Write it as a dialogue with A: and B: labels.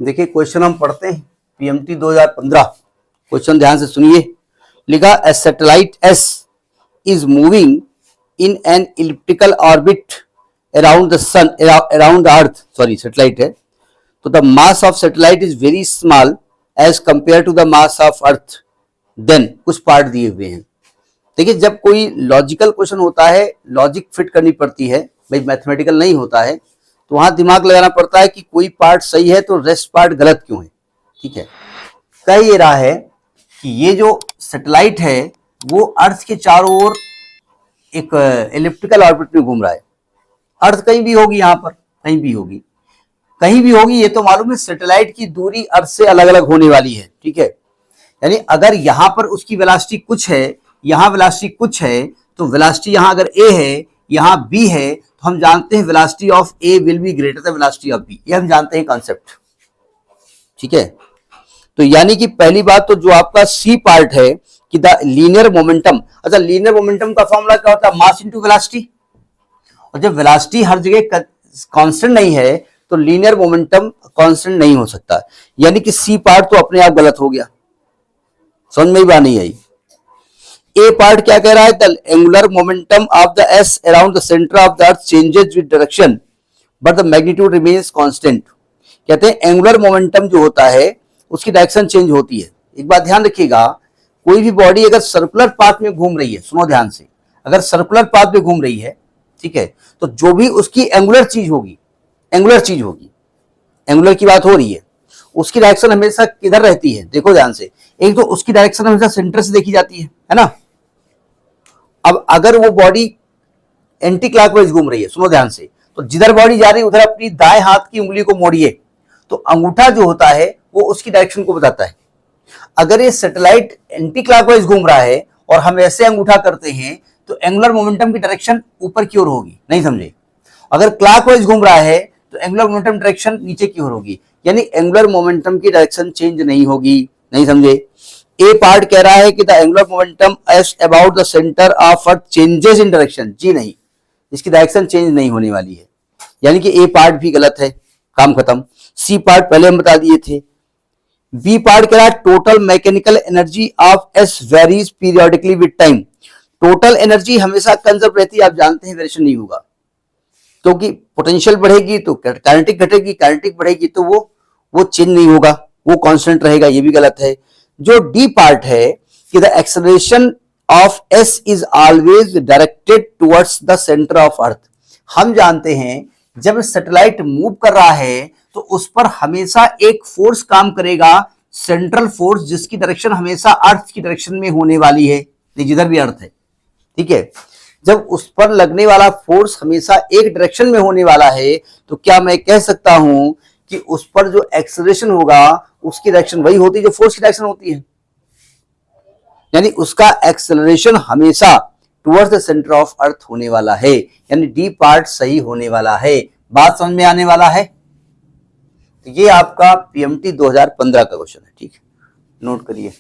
A: देखिए क्वेश्चन हम पढ़ते हैं पीएमटी 2015। क्वेश्चन ध्यान से सुनिए। लिखा a satellite S is moving in an elliptical orbit around the sun around the earth. Sorry satellite है, तो the mass of satellite is very small as compare to the mass of earth. Then कुछ part दिए हुए हैं। देखिए जब कोई logical question होता है, लॉजिक फिट करनी पड़ती है, भाई मैथमेटिकल नहीं होता है, तो वहां दिमाग लगाना पड़ता है कि कोई पार्ट सही है तो रेस्ट पार्ट गलत क्यों है। ठीक है, कह ये रहा है कि ये जो सैटेलाइट है वो अर्थ के चारों ओर एक एलिप्टिकल ऑर्बिट में घूम रहा है। अर्थ कहीं भी होगी, यहां पर कहीं भी होगी, कहीं भी होगी, ये तो मालूम है। सैटेलाइट की दूरी अर्थ से अलग अलग होने वाली है। ठीक है, यानी अगर यहां पर उसकी वेलोसिटी कुछ है, यहां वेलोसिटी कुछ है, तो वेलोसिटी यहां अगर ए है, यहां बी है, तो हम जानते हैं velocity of A will be greater than velocity of B. ये हम जानते हैं कॉन्सेप्ट। ठीक है, तो यानी कि पहली बात तो जो आपका सी पार्ट है कि द लीनियर मोमेंटम। अच्छा, लीनियर मोमेंटम का फॉर्मूला क्या होता है? Mass into velocity. और जब वेलोसिटी हर जगह कांस्टेंट नहीं है तो लीनियर मोमेंटम कांस्टेंट नहीं हो सकता। यानी कि सी पार्ट तो अपने आप गलत हो गया। समझ में ही बात नहीं आई। ए पार्ट क्या कह रहा है? The angular momentum of the S around the centre of the earth changes with direction but the magnitude remains constant. कहते हैं एंगुलर मोमेंटम जो होता है उसकी डायरेक्शन चेंज होती है। एक बात ध्यान रखिएगा, कोई भी बॉडी अगर सर्कुलर पाथ में घूम रही है, सुनो ध्यान से, अगर सर्कुलर पाथ में घूम रही है, ठीक है, तो जो भी उसकी एंगुलर चीज होगी, एंगुलर की बात हो रही है, उसकी डायरेक्शन हमेशा किधर रहती है? देखो ध्यान से, एक तो उसकी डायरेक्शन हमेशा सेंटर से देखी जाती है ना। अब अगर वो बॉडी एंटी क्लॉकवाइज घूम रही है, सुनो ध्यान से, तो जिधर बॉडी जा रही है उधर अपनी दाएं हाथ की उंगली को मोड़िए, तो अंगूठा जो होता है वो उसकी डायरेक्शन को बताता है। अगर ये सैटेलाइट एंटी क्लॉकवाइज घूम रहा है और हम ऐसे अंगूठा करते हैं तो एंगुलर मोमेंटम की डायरेक्शन ऊपर की ओर होगी। नहीं समझे? अगर क्लॉकवाइज घूम रहा है तो एंगुलर मोमेंटम डायरेक्शन नीचे की ओर होगी, यानी एंगुलर मोमेंटम की डायरेक्शन चेंज नहीं होगी। नहीं समझे? ए पार्ट कह रहा है कि the angular momentum as about the centre of earth changes in direction. जी नहीं, इसकी डायरेक्शन चेंज नहीं होने वाली है, यानी कि ए पार्ट भी गलत है, काम खत्म। सी पार्ट पहले हम बता दिए थे। बी पार्ट कह रहा है total mechanical energy of S varies periodically with time. Total energy हमेशा कंजर्व रहती है, आप जानते हैं, वेरिएशन नहीं होगा, क्योंकि पोटेंशियल बढ़ेगी तो काइनेटिक घटेगी, काइनेटिक बढ़ेगी तो वो चेंज नहीं होगा, वो कांस्टेंट रहेगा। ये भी गलत है। जो डी पार्ट है कि the acceleration of S is always directed towards the centre of अर्थ। हम जानते हैं जब सैटेलाइट मूव कर रहा है तो उस पर हमेशा एक फोर्स काम करेगा, सेंट्रल फोर्स, जिसकी डायरेक्शन हमेशा अर्थ की डायरेक्शन में होने वाली है, जिधर भी अर्थ है। ठीक है, जब उस पर लगने वाला फोर्स हमेशा एक डायरेक्शन में होने वाला है तो क्या मैं कह सकता हूं कि उस पर जो एक्सेलरेशन होगा उसकी डायरेक्शन वही होती है जो फोर्स की डायरेक्शन होती है, यानी उसका एक्सेलरेशन हमेशा टुवर्ड्स द सेंटर ऑफ अर्थ होने वाला है, यानी डी पार्ट सही होने वाला है। बात समझ में आने वाला है? तो ये आपका पीएमटी 2015 का क्वेश्चन है। ठीक है, नोट करिए।